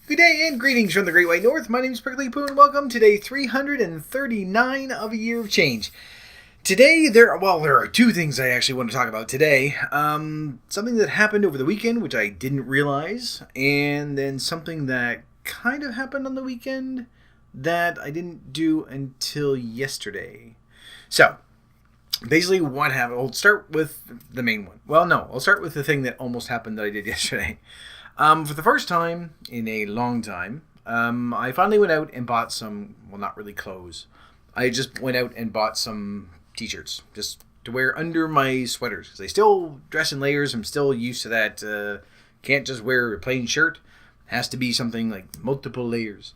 Good day and greetings from the Great White North. My name is Prickly Poo and welcome to day 339 of a year of change. Today, there are two things I actually want to talk about today. Something that happened over the weekend, which I didn't realize, and then something that kind of happened on the weekend that I didn't do until yesterday. So, basically what happened, I'll start with the main one. Well, no, I'll start with the thing that almost happened that I did yesterday. For the first time in a long time, I finally went out and bought some, well, not really clothes. I just went out and bought some t-shirts just to wear under my sweaters. Because I still dress in layers. I'm still used to that. Can't just wear a plain shirt. Has to be something like multiple layers.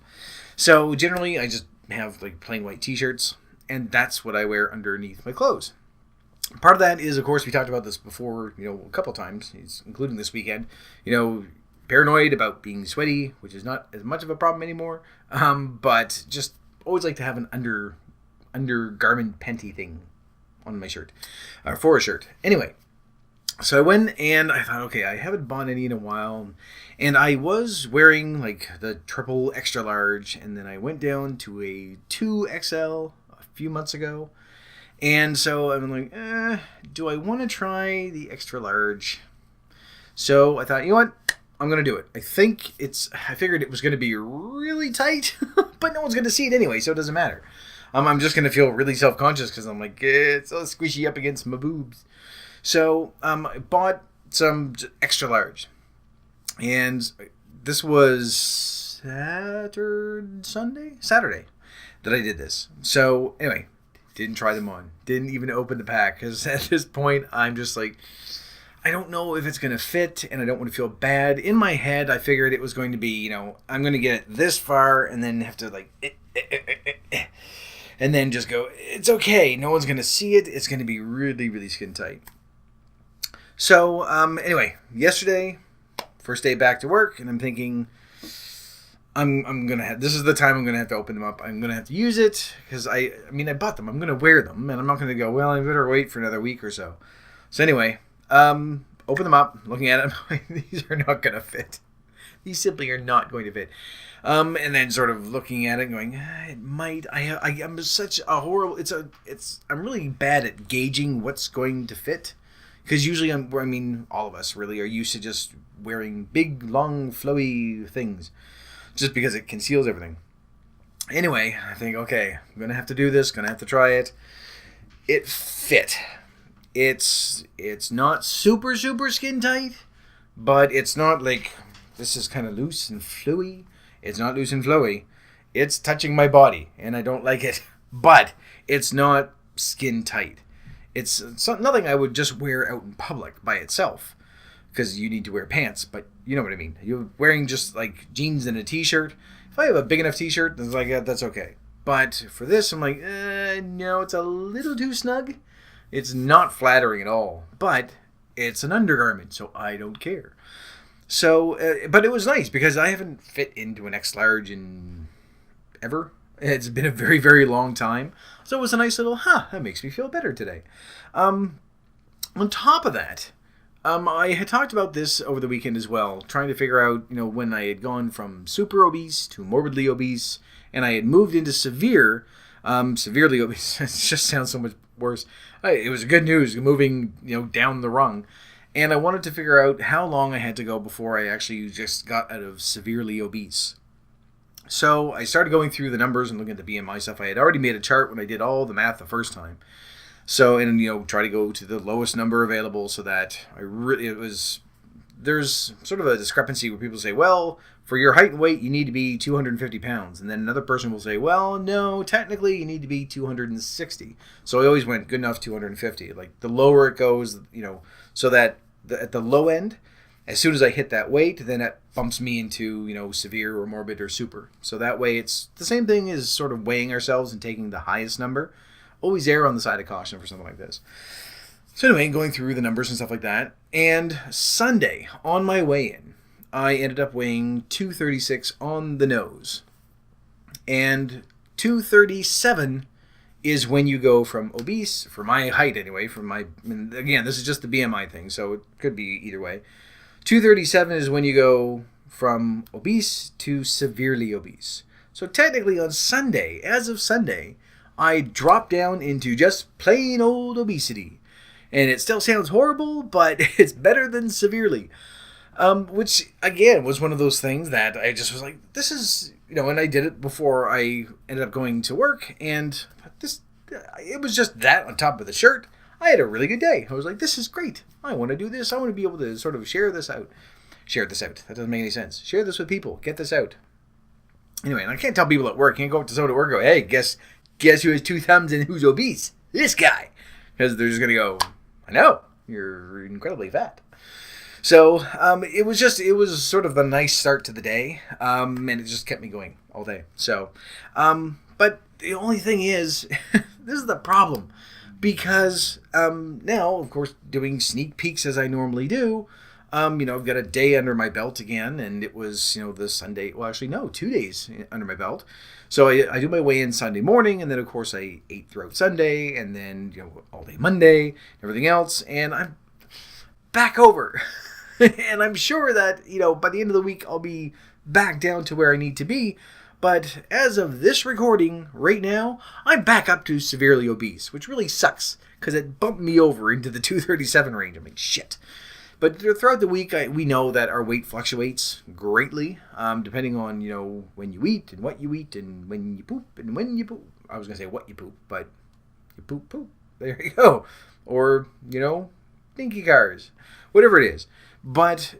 So generally, I just have like plain white t-shirts. And that's what I wear underneath my clothes. Part of that is, of course, we talked about this before, a couple times, including this weekend. Paranoid about being sweaty, which is not as much of a problem anymore. But just always like to have an undergarment panty thing on my shirt, or for a shirt. Anyway, so I went and I thought, okay, I haven't bought any in a while, and I was wearing like the triple extra large, and then I went down to a 2XL a few months ago, and so I'm like, do I want to try the extra large? So I thought, you know what? I'm going to do it. I figured it was going to be really tight, but no one's going to see it anyway, so it doesn't matter. I'm just going to feel really self-conscious because I'm like, it's all squishy up against my boobs. So I bought some extra large. And this was Saturday that I did this. So anyway, didn't try them on. Didn't even open the pack because at this point, I'm just like, I don't know if it's going to fit, and I don't want to feel bad. In my head, I figured it was going to be, I'm going to get it this far, and then have to, and then just go, it's okay. No one's going to see it. It's going to be really, really skin tight. So, anyway, yesterday, first day back to work, and I'm thinking, this is the time I'm going to have to open them up. I'm going to have to use it, because I bought them. I'm going to wear them, and I'm not going to go, well, I better wait for another week or so. So anyway, open them up, looking at them, these are not going to fit. These simply are not going to fit. And then sort of looking at it, going, it might. I'm such a horrible. I'm really bad at gauging what's going to fit, because usually all of us really are used to just wearing big, long, flowy things, just because it conceals everything. Anyway, I think, okay, I'm gonna have to do this. Gonna have to try it. It fit. It's not super, super skin tight, but it's not like this is kind of loose and flowy. It's not loose and flowy. It's touching my body, and I don't like it. But it's not skin tight. It's nothing I would just wear out in public by itself, because you need to wear pants, but you know what I mean. You're wearing just like jeans and a t-shirt. If I have a big enough t-shirt, that's okay. But for this, I'm like, no, it's a little too snug. It's not flattering at all, but it's an undergarment, so I don't care. So, but it was nice because I haven't fit into an X large in ever. It's been a very, very long time. So it was a nice little, that makes me feel better today. On top of that, I had talked about this over the weekend as well, trying to figure out, when I had gone from super obese to morbidly obese, and I had moved into severely obese. It just sounds so much worse. It was good news moving, down the rung. And I wanted to figure out how long I had to go before I actually just got out of severely obese. So I started going through the numbers and looking at the BMI stuff. I had already made a chart when I did all the math the first time. So, and try to go to the lowest number available so that there's sort of a discrepancy where people say, well, for your height and weight, you need to be 250 pounds. And then another person will say, well, no, technically you need to be 260. So I always went good enough 250. Like the lower it goes, so that at the low end, as soon as I hit that weight, then it bumps me into, severe or morbid or super. So that way it's the same thing as sort of weighing ourselves and taking the highest number. Always err on the side of caution for something like this. So anyway, going through the numbers and stuff like that. And Sunday, on my way in, I ended up weighing 236 on the nose. And 237 is when you go from obese, for my height anyway, again, this is just the BMI thing, so it could be either way. 237 is when you go from obese to severely obese. So technically on Sunday, as of Sunday, I dropped down into just plain old obesity. And it still sounds horrible, but it's better than severely. Which, again, was one of those things that I just was like, this is, and I did it before I ended up going to work. And it was just that on top of the shirt. I had a really good day. I was like, this is great. I want to do this. I want to be able to sort of share this out. Share this out. That doesn't make any sense. Share this with people. Get this out. Anyway, and I can't tell people at work. I can't go up to someone at work and go, hey, guess who has 2 thumbs and who's obese? This guy. Because they're just going to go, I know. You're incredibly fat. So it was sort of a nice start to the day. And it just kept me going all day. So, but the only thing is, this is the problem. Because now, of course, doing sneak peeks as I normally do, I've got a day under my belt again, and it was, the Sunday, well, actually, no, 2 days under my belt. So I do my weigh-in Sunday morning, and then, of course, I ate throughout Sunday, and then, all day Monday, everything else, and I'm back over. And I'm sure that, by the end of the week, I'll be back down to where I need to be. But as of this recording, right now, I'm back up to severely obese, which really sucks, because it bumped me over into the 237 range. I'm like, shit. But throughout the week, we know that our weight fluctuates greatly, depending on, when you eat, and what you eat, and when you poop, and when you poop. I was going to say what you poop, but you poop. There you go. Or, dinky cars. Whatever it is. But,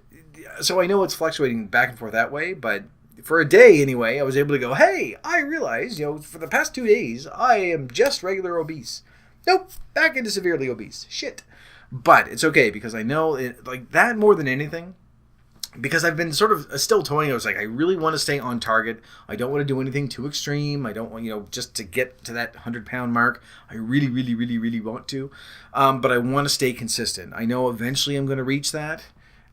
so I know it's fluctuating back and forth that way, but for a day anyway, I was able to go, hey, I realized, for the past 2 days, I am just regular obese. Nope, back into severely obese. Shit. But it's okay, because I know, like that more than anything, because I've been sort of still toying. I was like, I really want to stay on target. I don't want to do anything too extreme. I don't want, just to get to that 100-pound mark. I really, really, really, really want to. But I want to stay consistent. I know eventually I'm going to reach that.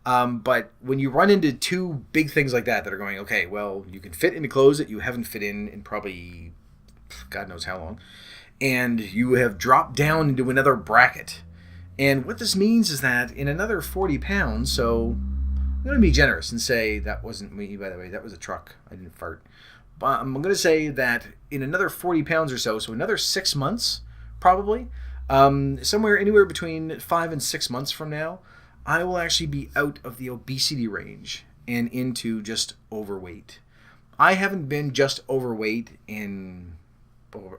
But when you run into 2 big things like that are going, okay, well, you can fit into clothes that you haven't fit in probably God knows how long, and you have dropped down into another bracket. And what this means is that in another 40 pounds, so I'm going to be generous and say that wasn't me, by the way, that was a truck. I didn't fart. But I'm going to say that in another 40 pounds or so another 6 months, probably, somewhere anywhere between 5 and 6 months from now, I will actually be out of the obesity range and into just overweight. I haven't been just overweight in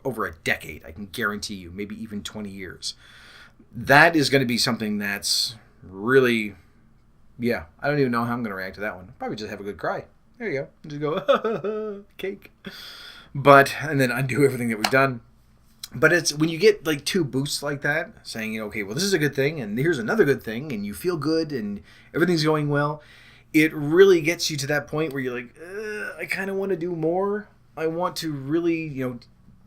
over a decade, I can guarantee you, maybe even 20 years. That is going to be something that's really, I don't even know how I'm going to react to that one. Probably just have a good cry. There you go. Just go, cake. And then undo everything that we've done. But it's when you get like 2 boosts like that, saying, okay, well, this is a good thing, and here's another good thing, and you feel good, and everything's going well, it really gets you to that point where you're like, I kind of want to do more. I want to really,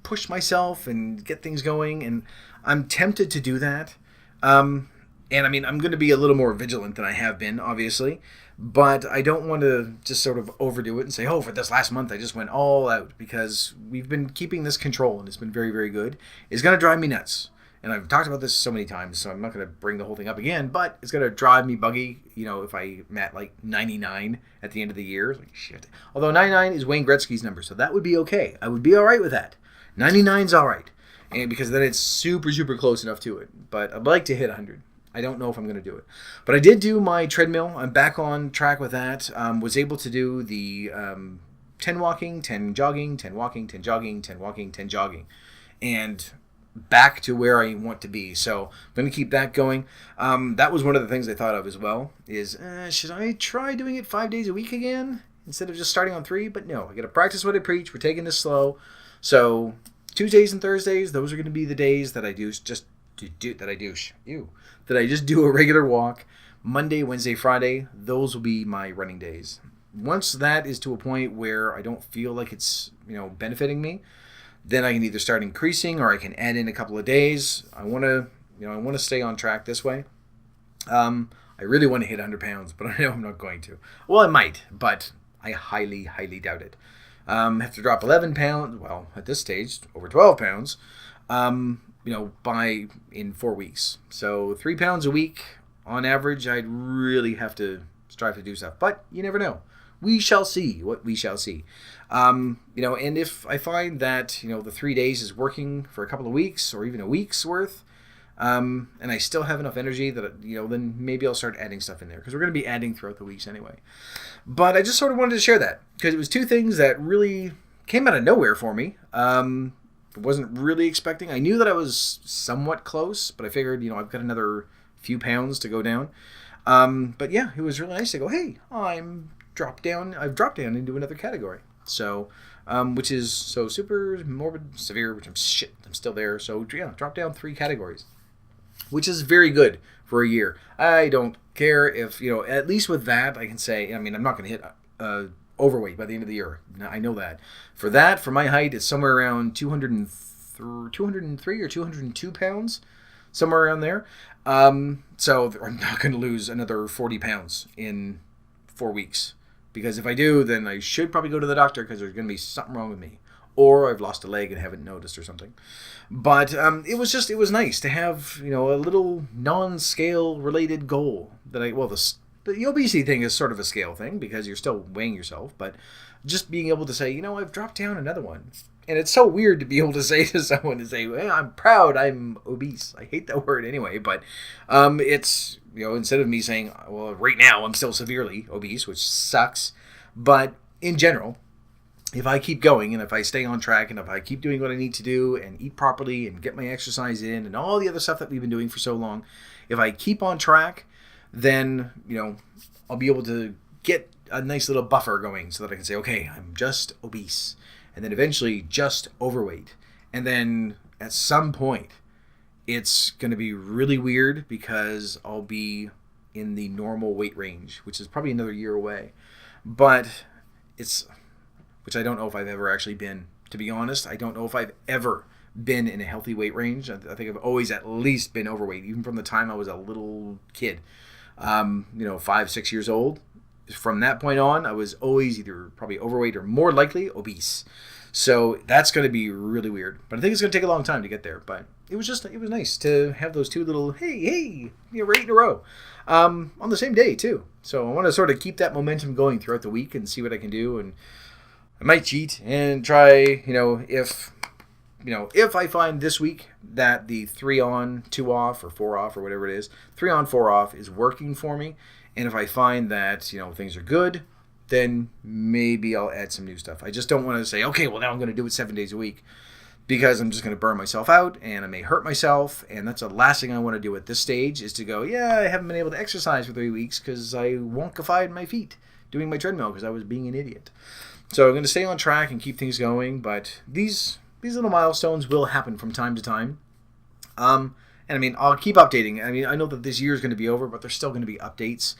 push myself and get things going, and I'm tempted to do that. And I mean, I'm going to be a little more vigilant than I have been, obviously, but I don't want to just sort of overdo it and say, oh, for this last month I just went all out, because we've been keeping this control and it's been very, very good. It's going to drive me nuts. And I've talked about this so many times, so I'm not going to bring the whole thing up again, but it's going to drive me buggy, if I'm at like 99 at the end of the year. Like, shit. Although 99 is Wayne Gretzky's number, so that would be okay. I would be all right with that. 99's all right. And because then it's super, super close enough to it. But I'd like to hit 100. I don't know if I'm going to do it. But I did do my treadmill. I'm back on track with that. Was able to do the 10 walking, 10 jogging, 10 walking, 10 jogging, 10 walking, 10 jogging. And back to where I want to be. So I'm going to keep that going. That was one of the things I thought of as well. Is, should I try doing it 5 days a week again? Instead of just starting on 3? But no, I got to practice what I preach. We're taking this slow. So Tuesdays and Thursdays, those are going to be the days that I just do a regular walk. Monday, Wednesday, Friday, those will be my running days. Once that is to a point where I don't feel like it's, benefiting me, then I can either start increasing or I can add in a couple of days. I want to stay on track this way. I really want to hit 100 pounds, but I know I'm not going to. Well, I might, but I highly, highly doubt it. Have to drop 11 pounds, well, at this stage, over 12 pounds, in 4 weeks. So 3 pounds a week on average, I'd really have to strive to do stuff. But you never know. we shall see what we shall see. And if I find that, the 3 days is working for a couple of weeks or even a week's worth, and I still have enough energy that, then maybe I'll start adding stuff in there, because we're going to be adding throughout the weeks anyway. But I just sort of wanted to share that because it was two things that really came out of nowhere for me. Wasn't really expecting. I knew that I was somewhat close, but I figured, I've got another few pounds to go down. But yeah, it was really nice to go, hey, I've dropped down into another category. So, which is so super, morbid, severe, which I'm still there. So yeah, dropped down 3 categories, which is very good for a year. I don't care if, at least with that, I can say, I'm not going to hit overweight by the end of the year. I know that. For my height, it's somewhere around 203 or 202 pounds, somewhere around there. So I'm not going to lose another 40 pounds in 4 weeks. Because if I do, then I should probably go to the doctor because there's going to be something wrong with me. Or I've lost a leg and haven't noticed or something. But it was nice to have, a little non-scale related goal that the obesity thing is sort of a scale thing because you're still weighing yourself, but just being able to say, I've dropped down another one. And it's so weird to be able to say to someone, well, I'm proud I'm obese. I hate that word anyway, but it's, instead of me saying, well, right now I'm still severely obese, which sucks, but in general, if I keep going and if I stay on track and if I keep doing what I need to do and eat properly and get my exercise in and all the other stuff that we've been doing for so long, if I keep on track, then, I'll be able to get a nice little buffer going so that I can say, okay, I'm just obese. And then eventually just overweight. And then at some point, it's going to be really weird because I'll be in the normal weight range, which is probably another year away. But which I don't know if I've ever actually been. To be honest, I don't know if I've ever been in a healthy weight range. I think I've always at least been overweight, even from the time I was a little kid, 5-6 years old. From that point on, I was always either probably overweight or more likely obese. So that's going to be really weird. But I think it's going to take a long time to get there. But it was nice to have those two little, hey, right in a row on the same day too. So I want to sort of keep that momentum going throughout the week and see what I can do. And I might cheat and try, if I find this week that the 3 on, 2 off, or 4 off, or whatever it is, 3 on, 4 off is working for me. And if I find that, things are good, then maybe I'll add some new stuff. I just don't want to say, okay, well, now I'm going to do it 7 days a week because I'm just going to burn myself out and I may hurt myself. And that's the last thing I want to do at this stage is to go, I haven't been able to exercise for 3 weeks because I wonkified my feet doing my treadmill because I was being an idiot. So I'm going to stay on track and keep things going. But these little milestones will happen from time to time. And I'll keep updating. I know that this year is going to be over, but there's still going to be updates.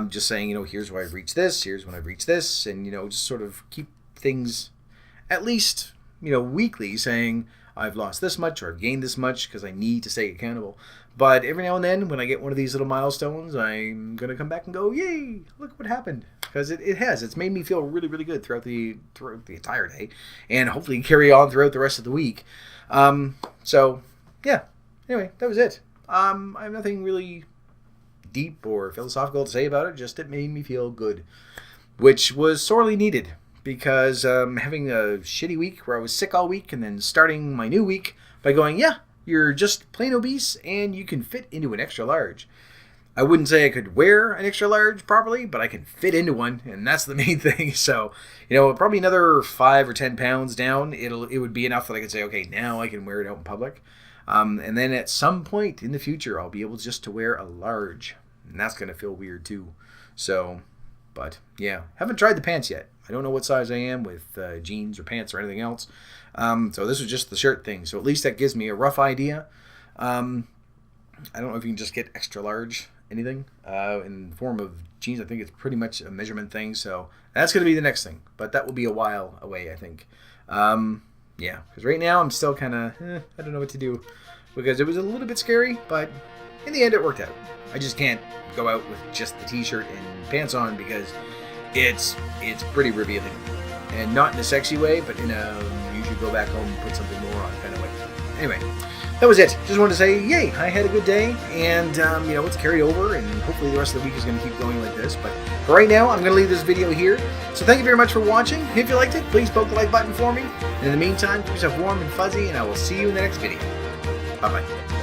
Just saying, here's where I've reached this, here's when I've reached this, and, just sort of keep things at least, weekly saying I've lost this much or I've gained this much because I need to stay accountable. But every now and then when I get one of these little milestones, I'm going to come back and go, yay, look what happened. Because it has. It's made me feel really, really good throughout the entire day and hopefully carry on throughout the rest of the week. So, yeah. Anyway, that was it. I have nothing really deep or philosophical to say about it. Just it made me feel good, which was sorely needed because having a shitty week where I was sick all week and then starting my new week by going, you're just plain obese and you can fit into an extra large. I wouldn't say I could wear an extra large properly, but I can fit into one, and that's the main thing. So, probably another 5 or 10 pounds down, it would be enough that I could say, okay, now I can wear it out in public. And then at some point in the future, I'll be able just to wear a large, and that's going to feel weird too. So, but yeah, haven't tried the pants yet. I don't know what size I am with jeans or pants or anything else. So this was just the shirt thing. So at least that gives me a rough idea. I don't know if you can just get extra large anything in the form of jeans. I think it's pretty much a measurement thing. So that's going to be the next thing, but that will be a while away, I think. Yeah, because right now I'm still kind of, I don't know what to do because it was a little bit scary, but in the end it worked out. I just can't go out with just the t-shirt and pants on because it's pretty revealing. And not in a sexy way, but in a, you should go back home and put something more on kind of way. anyway, that was it. Just wanted to say, yay, I had a good day, and, it's carried over, and hopefully the rest of the week is going to keep going like this. But for right now, I'm going to leave this video here. So thank you very much for watching. If you liked it, please poke the like button for me. And in the meantime, keep yourself warm and fuzzy, and I will see you in the next video. Bye-bye.